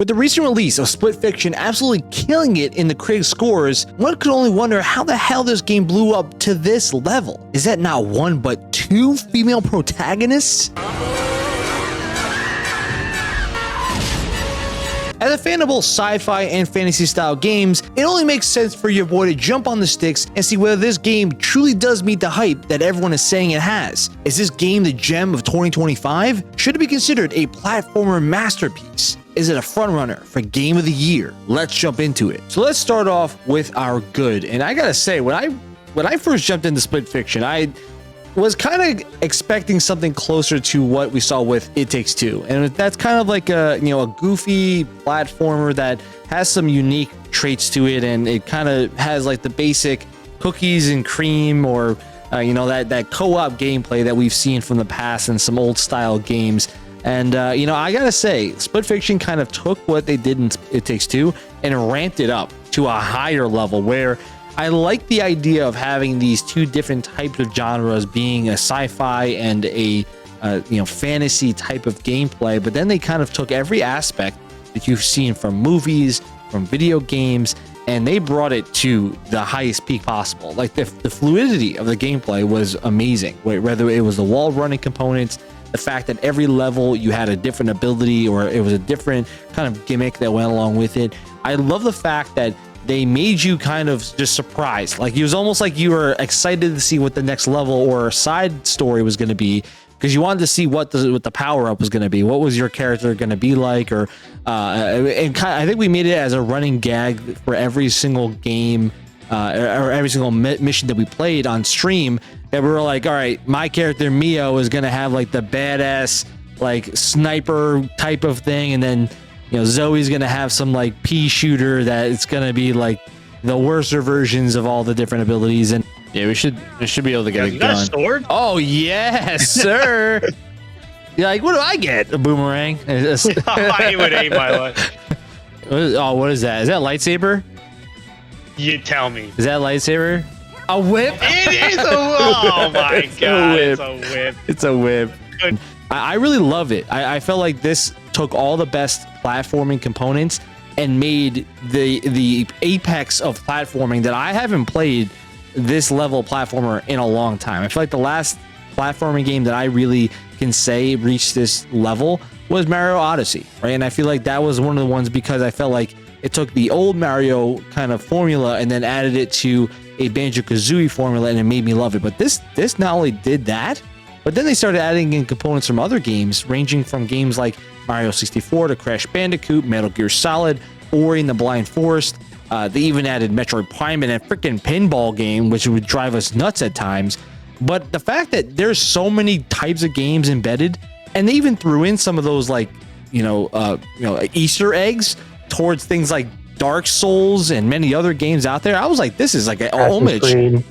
With the recent release of Split Fiction absolutely killing it in the critic scores, one could only wonder how the hell this game blew up to this level. Is that not one but two female protagonists? As a fan of both sci-fi and fantasy style games, it only makes sense for your boy to jump on the sticks and see whether this game truly does meet the hype that everyone is saying it has. Is this game the gem of 2025? Should it be considered a platformer masterpiece? Is it a frontrunner for Game of the Year? Let's jump into it. So let's start off with our good. And I gotta say, when I first jumped into Split Fiction, I was kind of expecting something closer to what we saw with It Takes Two, and that's kind of like a goofy platformer that has some unique traits to it, and it kind of has like the basic cookies and cream or that co-op gameplay that we've seen from the past in some old style games. And I gotta say, Split Fiction kind of took what they did in It Takes Two and ramped it up to a higher level, where I like the idea of having these two different types of genres, being a sci-fi and a fantasy type of gameplay. But then they kind of took every aspect that you've seen from movies, from video games, and they brought it to the highest peak possible. Like the fluidity of the gameplay was amazing. Whether it was the wall running components, the fact that every level you had a different ability or it was a different kind of gimmick that went along with it. I love the fact that they made you kind of just surprised. Like it was almost like you were excited to see what the next level or side story was going to be, because you wanted to see what the power up was going to be. What was your character going to be like? Or and I think we made it as a running gag for every single game or every single mission that we played on stream, that we were like, all right, my character Mio is going to have like the badass like sniper type of thing, and then Zoe's gonna have some like pea shooter that it's gonna be like the worser versions of all the different abilities. And yeah, we should be able to get a gun. Got a sword? Oh yes, sir. You're like, what do I get? A boomerang? I would aim my life. What is that? Is that a lightsaber? You tell me. Is that a lightsaber? A whip? It is a oh my god! It's a whip. It's a whip. I really love it. I felt like this took all the best platforming components and made the apex of platforming that I haven't played this level platformer in a long time. I feel like the last platforming game that I really can say reached this level was Mario Odyssey, right? And I feel like that was one of the ones because I felt like it took the old Mario kind of formula and then added it to a Banjo-Kazooie formula, and it made me love it. But this not only did that, but then they started adding in components from other games, ranging from games like Mario 64 to Crash Bandicoot, Metal Gear Solid, Ori and the Blind Forest. They even added Metroid Prime and a freaking pinball game, which would drive us nuts at times. But the fact that there's so many types of games embedded, and they even threw in some of those like Easter eggs towards things like Dark Souls and many other games out there. I was like, this is like an homage.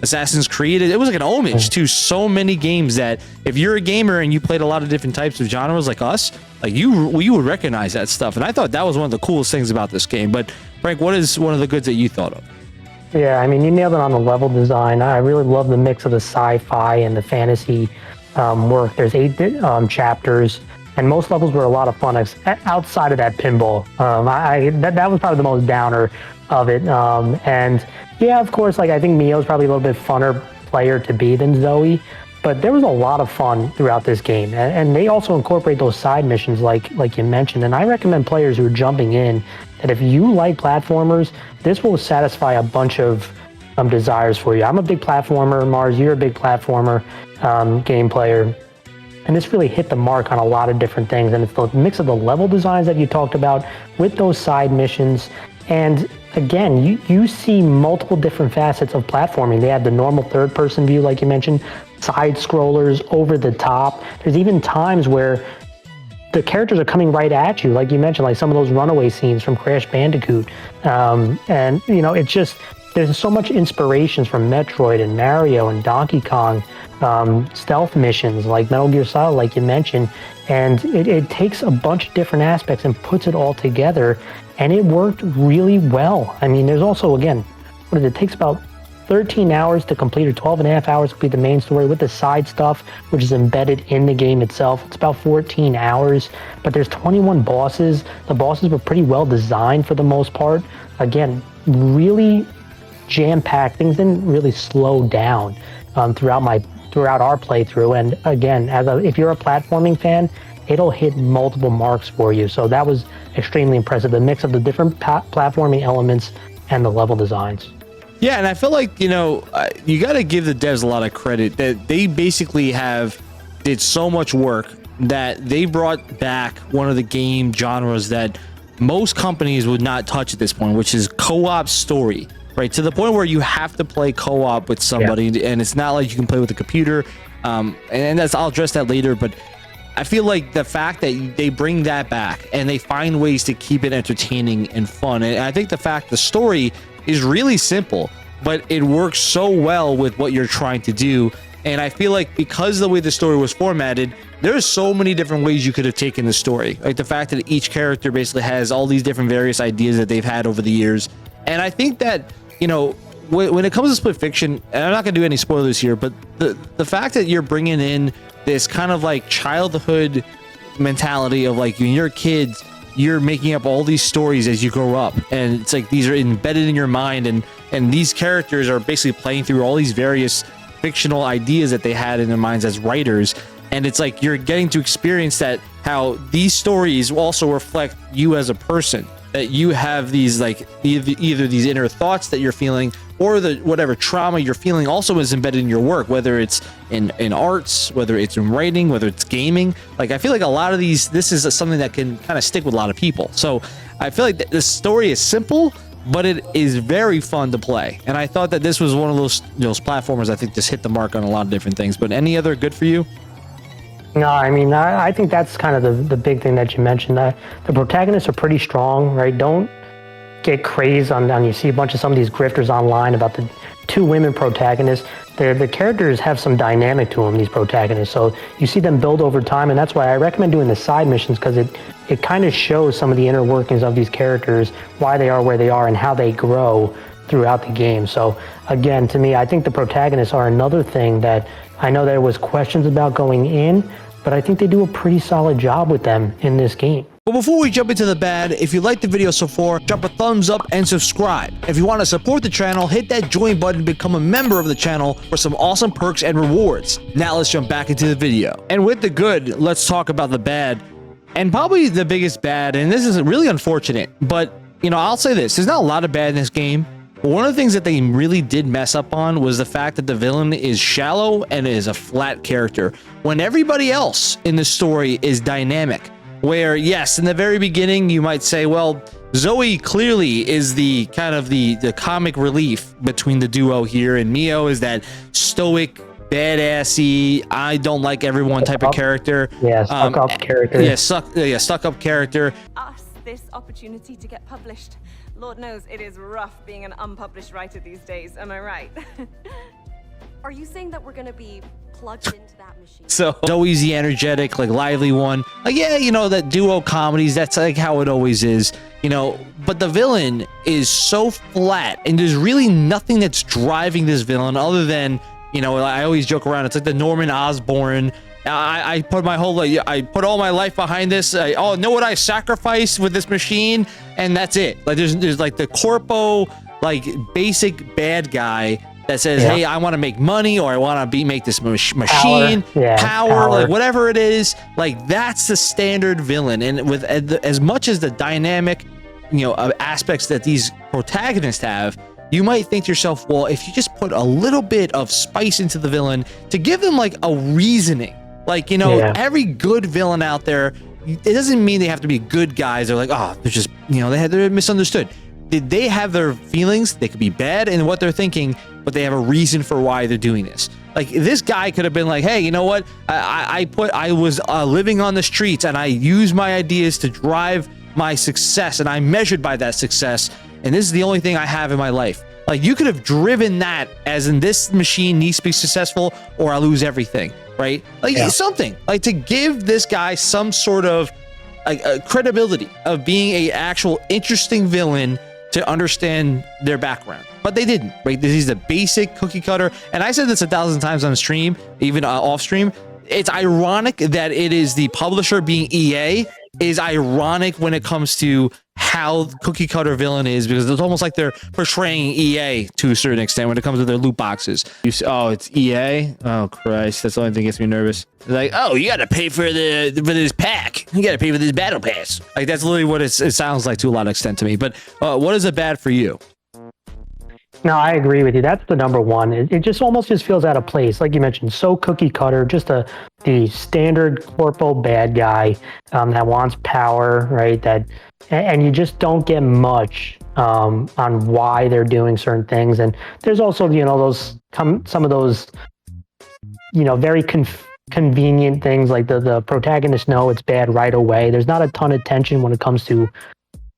Assassin's Creed. It was like an homage to so many games that if you're a gamer and you played a lot of different types of genres like us, like you would recognize that stuff. And I thought that was one of the coolest things about this game. But Frank, what is one of the goods that you thought of? Yeah, I mean, you nailed it on the level design. I really love the mix of the sci-fi and the fantasy work. There's 8 chapters. And most levels were a lot of fun outside of that pinball. That was probably the most downer of it. And yeah, of course, like I think Mio's probably a little bit funner player to be than Zoe, but there was a lot of fun throughout this game. And they also incorporate those side missions like you mentioned. And I recommend players who are jumping in that if you like platformers, this will satisfy a bunch of desires for you. I'm a big platformer. Mars, you're a big platformer game player. And this really hit the mark on a lot of different things. And it's the mix of the level designs that you talked about with those side missions. And again, you see multiple different facets of platforming. They had the normal third-person view, like you mentioned, side scrollers, over the top. There's even times where the characters are coming right at you, like you mentioned, like some of those runaway scenes from Crash Bandicoot. And, it's just, there's so much inspirations from Metroid and Mario and Donkey Kong. Stealth missions like Metal Gear Solid, like you mentioned, and it takes a bunch of different aspects and puts it all together, and it worked really well. I mean, there's also, again, it takes about 13 hours to complete, or 12 and a half hours to complete the main story with the side stuff, which is embedded in the game itself. It's about 14 hours, but there's 21 bosses. The bosses were pretty well designed for the most part. Again, really jam-packed. Things didn't really slow down throughout our playthrough. And again, if you're a platforming fan, it'll hit multiple marks for you. So that was extremely impressive. The mix of the different platforming elements and the level designs. Yeah, and I feel like, you got to give the devs a lot of credit that they basically did so much work that they brought back one of the game genres that most companies would not touch at this point, which is co-op story, right? To the point where you have to play co-op with somebody, and it's not like you can play with a computer. And I'll address that later, but I feel like the fact that they bring that back and they find ways to keep it entertaining and fun, and I think the fact the story is really simple, but it works so well with what you're trying to do. And I feel like because of the way the story was formatted, there's so many different ways you could have taken the story. Like the fact that each character basically has all these different various ideas that they've had over the years. And I think that, when it comes to split fiction, and I'm not going to do any spoilers here, but the fact that you're bringing in this kind of like childhood mentality of like when you're kids, you're making up all these stories as you grow up, and it's like these are embedded in your mind, and these characters are basically playing through all these various fictional ideas that they had in their minds as writers. And it's like you're getting to experience that, how these stories also reflect you as a person, that you have these like either these inner thoughts that you're feeling, or the whatever trauma you're feeling also is embedded in your work, whether it's in arts, whether it's in writing, whether it's gaming. Like I feel like a lot of this is something that can kind of stick with a lot of people. So I feel like the story is simple, but it is very fun to play. And I thought that this was one of those platformers I think just hit the mark on a lot of different things. But any other good for you? No, I mean, I think that's kind of the big thing that you mentioned. The protagonists are pretty strong, right? Don't get crazed on you see a bunch of some of these grifters online about the two women protagonists. The characters have some dynamic to them, these protagonists. So you see them build over time, and that's why I recommend doing the side missions, because it kind of shows some of the inner workings of these characters, why they are where they are, and how they grow throughout the game. So again, to me, I think the protagonists are another thing that I know there was questions about going in, but I think they do a pretty solid job with them in this game. But before we jump into the bad, if you liked the video so far, drop a thumbs up and subscribe. If you want to support the channel, hit that join button to become a member of the channel for some awesome perks and rewards. Now let's jump back into the video. And with the good, let's talk about the bad. And probably the biggest bad, and this is really unfortunate, but I'll say this, there's not a lot of bad in this game. But one of the things that they really did mess up on was the fact that the villain is shallow and is a flat character, when everybody else in the story is dynamic. Where, yes, in the very beginning, you might say, well, Zoe clearly is the kind of the comic relief between the duo here, and Mio is that stoic, badassy, I don't like everyone type of character. Yeah, stuck-up character. Yeah, stuck-up character. Us this opportunity to get published. Lord knows it is rough being an unpublished writer these days, am I right? Are you saying that we're gonna be plugged into that machine? So Zoe's the energetic, like lively one. Like, yeah, that duo comedies, that's like how it always is, but the villain is so flat, and there's really nothing that's driving this villain other than, I always joke around, it's like the Norman Osborn. I put my whole, I put all my life behind this. Know what I sacrificed with this machine, and that's it. Like there's like the corpo, like basic bad guy that says, hey, I want to make money, or I want to make this machine power, like whatever it is. Like that's the standard villain. And with as much as the dynamic, aspects that these protagonists have, you might think to yourself, well, if you just put a little bit of spice into the villain to give them like a reasoning. Like, every good villain out there, it doesn't mean they have to be good guys. They're like, oh, they're just, they're misunderstood. They have their feelings. They could be bad in what they're thinking, but they have a reason for why they're doing this. Like this guy could have been like, hey, you know what? I was living on the streets, and I used my ideas to drive my success, and I'm measured by that success. And this is the only thing I have in my life. Like you could have driven that as in this machine needs to be successful, or I lose everything. Right? Like something like to give this guy some sort of credibility of being a actual interesting villain to understand their background. but they didn't, right? This is the basic cookie cutter. And I said this 1,000 times on stream, even off stream. It's ironic that it is the publisher being EA is ironic when it comes to how cookie cutter villain is, because it's almost like they're portraying EA to a certain extent when it comes to their loot boxes. You say, oh, it's EA. Oh Christ, that's the only thing that gets me nervous. Like, oh, you got to pay for this pack. You got to pay for this battle pass. Like that's literally what it sounds like to a lot of extent to me. But what is it bad for you? No, I agree with you. That's the number one. It just almost just feels out of place. Like you mentioned, so cookie cutter, just the standard corpo bad guy that wants power, right? And you just don't get much on why they're doing certain things. And there's also, some of those, very convenient things like the protagonists know it's bad right away. There's not a ton of tension when it comes to,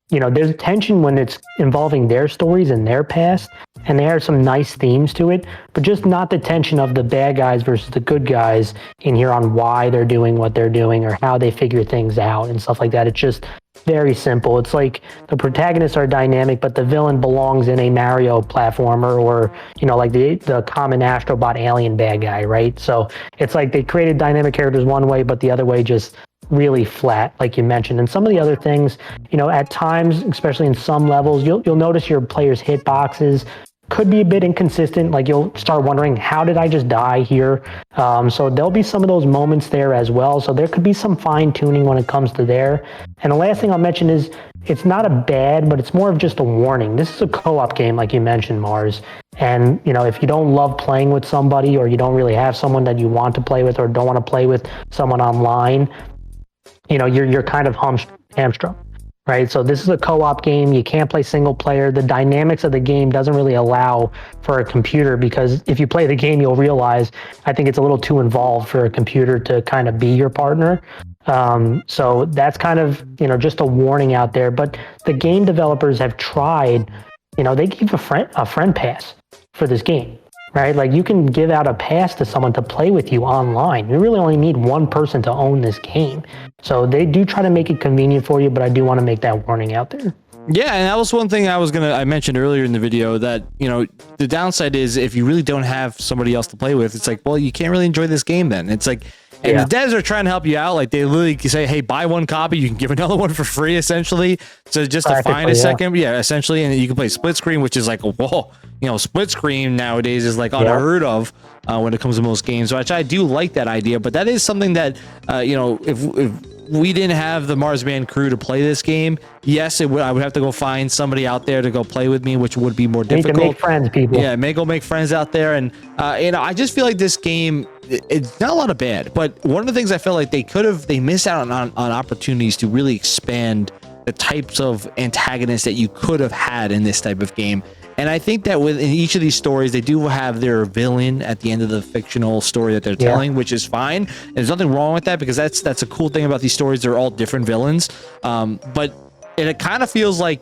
there's tension when it's involving their stories and their past, and there are some nice themes to it, but just not the tension of the bad guys versus the good guys in here on why they're doing what they're doing or how they figure things out and stuff like that. It's just very simple. It's like the protagonists are dynamic, but the villain belongs in a Mario platformer or, like the common Astrobot alien bad guy, right? So it's like they created dynamic characters one way, but the other way just really flat, like you mentioned. And some of the other things, at times, especially in some levels, you'll notice your players' hitboxes could be a bit inconsistent. Like you'll start wondering, how did I just die here? So there'll be some of those moments there as well. So there could be some fine tuning when it comes to there. And the last thing I'll mention is it's not a bad, but it's more of just a warning. This is a co-op game, like you mentioned, Mars. And, if you don't love playing with somebody or you don't really have someone that you want to play with or don't want to play with someone online, you're kind of hamstrung, right? So this is a co-op game. You can't play single player. The dynamics of the game doesn't really allow for a computer, because if you play the game, you'll realize I think it's a little too involved for a computer to kind of be your partner. So that's kind of, just a warning out there. But the game developers have tried, they give a friend pass for this game. Right? Like you can give out a pass to someone to play with you online. You really only need one person to own this game. So they do try to make it convenient for you, but I do want to make that warning out there. Yeah, and that was one thing I mentioned earlier in the video, that, the downside is if you really don't have somebody else to play with, it's like, well, you can't really enjoy this game then. It's like, and the devs are trying to help you out. Like they literally say, hey, buy one copy, you can give another one for free, essentially. So just to find a second, essentially, and you can play split screen, which is like, whoa, split screen nowadays is like unheard of when it comes to most games, which I do like that idea. But that is something that, if we didn't have the Mars Band crew to play this game, yes, I would have to go find somebody out there to go play with me, which would be more difficult. Need to make friends, people. Yeah, make friends out there. And, I just feel like this game, it's not a lot of bad, but one of the things I feel like they missed out on opportunities to really expand the types of antagonists that you could have had in this type of game. And I think that within each of these stories, they do have their villain at the end of the fictional story that they're telling, which is fine. And there's nothing wrong with that, because that's a cool thing about these stories. They're all different villains. But it kind of feels like,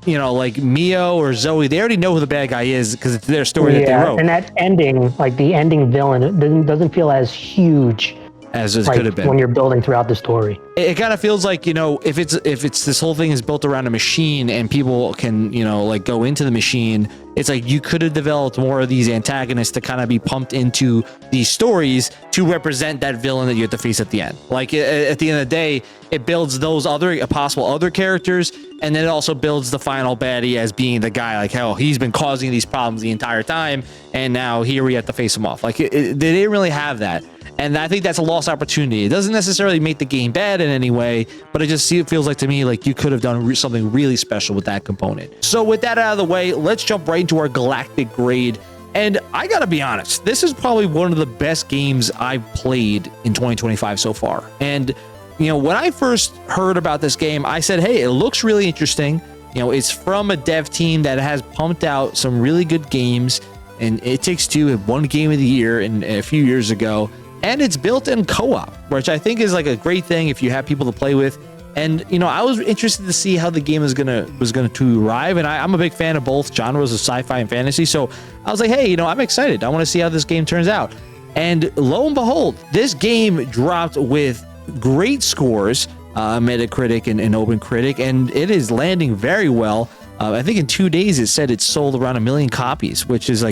like Mio or Zoe, they already know who the bad guy is because it's their story that they wrote. And that ending, like the ending villain, it doesn't feel as huge as it could have been when you're building throughout the story. It kind of feels like, if it's this whole thing is built around a machine and people can, like go into the machine, it's like you could have developed more of these antagonists to kind of be pumped into these stories to represent that villain that you have to face at the end. Like at the end of the day, it builds those possible other characters, and then it also builds the final baddie as being the guy, like, hell, he's been causing these problems the entire time, and now here we have to face him off. Like they didn't really have that. And I think that's a lost opportunity. It doesn't necessarily make the game bad in any way, but it feels like to me like you could have done something really special with that component. So with that out of the way, let's jump right into our Galactic Grade. And I gotta be honest, this is probably one of the best games I've played in 2025 so far. And when I first heard about this game, I said, hey, it looks really interesting. It's from a dev team that has pumped out some really good games, and It Takes Two had won Game of the Year a few years ago. And it's built in co-op, which I think is like a great thing if you have people to play with. And I was interested to see how the game was gonna to arrive. And I'm a big fan of both genres of sci-fi and fantasy, so I was like, hey, I'm excited. I want to see how this game turns out. And lo and behold, this game dropped with great scores, Metacritic and OpenCritic, and it is landing very well. I think in 2 days it said it sold around 1 million copies, which is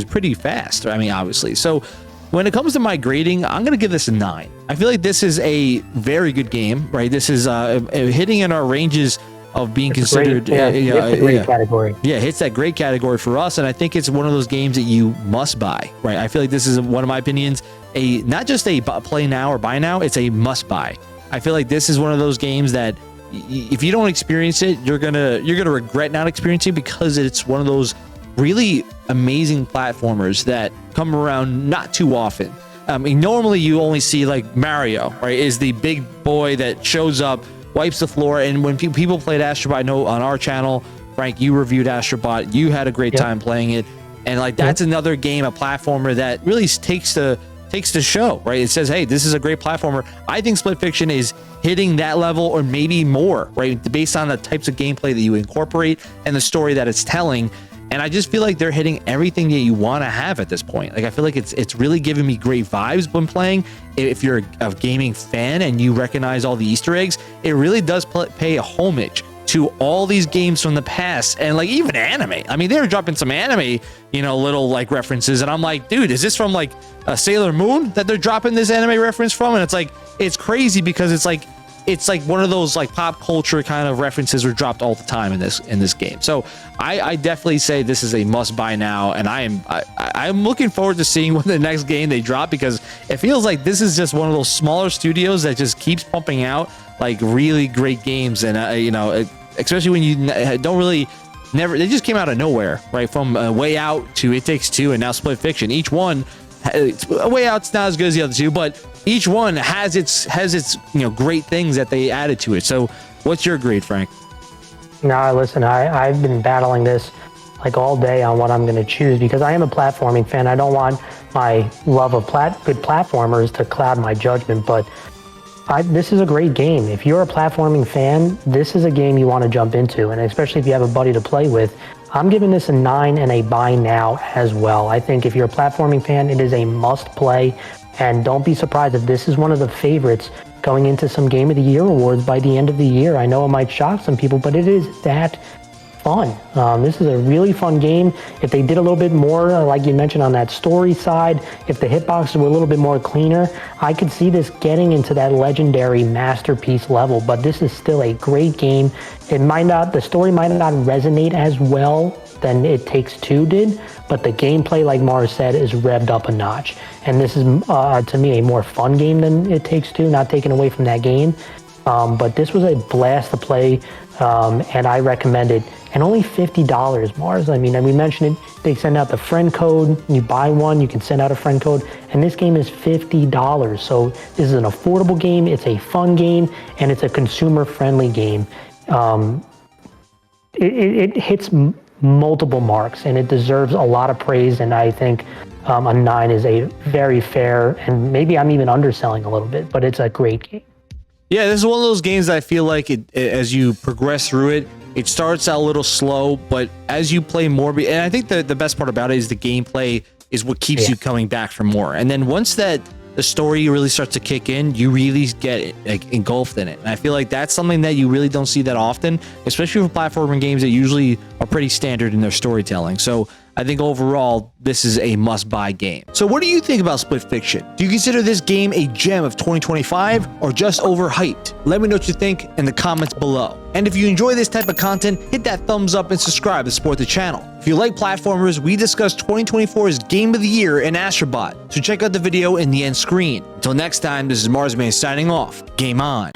pretty fast. I mean, obviously. So when it comes to my grading, I'm going to give this a 9. I feel like this is a very good game, right? This is hitting in our ranges of being considered a great category. Yeah, hits that great category for us, and I think it's one of those games that you must buy, right? I feel like this is one of my opinions, not just a play now or buy now, it's a must buy. I feel like this is one of those games that if you don't experience it, you're gonna regret not experiencing, because it's one of those really amazing platformers that come around not too often. I mean, normally you only see like Mario, right? Is the big boy that shows up, wipes the floor, and when people played Astrobot, I know on our channel, Frank, you reviewed Astrobot, you had a great time playing it, and like that's another game, a platformer that really takes the show, right? It says, hey, this is a great platformer. I think Split Fiction is hitting that level or maybe more, right? Based on the types of gameplay that you incorporate and the story that it's telling. And I just feel like they're hitting everything that you want to have at this point. Like, I feel like it's really giving me great vibes when playing. If you're a gaming fan and you recognize all the Easter eggs, it really does pay a homage to all these games from the past, and like even anime. I mean, they were dropping some anime, little like references, and I'm like, dude, is this from like a Sailor Moon that they're dropping this anime reference from? And it's like, it's crazy because it's like one of those like pop culture kind of references are dropped all the time in this game. So I definitely say this is a must buy now, and I'm looking forward to seeing what the next game they drop, because it feels like this is just one of those smaller studios that just keeps pumping out like really great games, and especially when you don't really they just came out of nowhere, right? From Way Out to It Takes Two and now Split Fiction. Each one, Way Out's not as good as the other two, but each one has its great things that they added to it. So what's your grade, Frank? No, listen, I've been battling this like all day on what I'm going to choose, because I am a platforming fan. I don't want my love of good platformers to cloud my judgment, but this is a great game. If you're a platforming fan, this is a game you want to jump into, and especially if you have a buddy to play with. I'm giving this a 9 and a buy now as well. I think if you're a platforming fan, it is a must play, and don't be surprised if this is one of the favorites going into some Game of the Year awards by the end of the year. I know it might shock some people, but it is that fun. This is a really fun game. If they did a little bit more, like you mentioned, on that story side, if the hitboxes were a little bit more cleaner, I could see this getting into that legendary masterpiece level. But this is still a great game. The story might not resonate as well than It Takes Two did, but the gameplay, like Mars said, is revved up a notch. And this is, to me, a more fun game than It Takes Two, not taken away from that game. But this was a blast to play, and I recommend it. And only $50, Mars. I mean, and we mentioned it, they send out the friend code. You buy one, you can send out a friend code. And this game is $50. So this is an affordable game, it's a fun game, and it's a consumer-friendly game. It hits multiple marks, and it deserves a lot of praise. And I think a 9 is a very fair, and maybe I'm even underselling a little bit, but it's a great game. Yeah, this is one of those games that I feel like as you progress through it, it starts out a little slow, but as you play more, and I think the best part about it is the gameplay is what keeps you coming back for more. And then once the story really starts to kick in, you really get engulfed in it. And I feel like that's something that you really don't see that often, especially for platforming games that usually are pretty standard in their storytelling. So I think overall, this is a must-buy game. So what do you think about Split Fiction? Do you consider this game a gem of 2025 or just overhyped? Let me know what you think in the comments below. And if you enjoy this type of content, hit that thumbs up and subscribe to support the channel. If you like platformers, we discussed 2024's Game of the Year in Astrobot, so check out the video in the end screen. Until next time, this is Marsman signing off. Game on.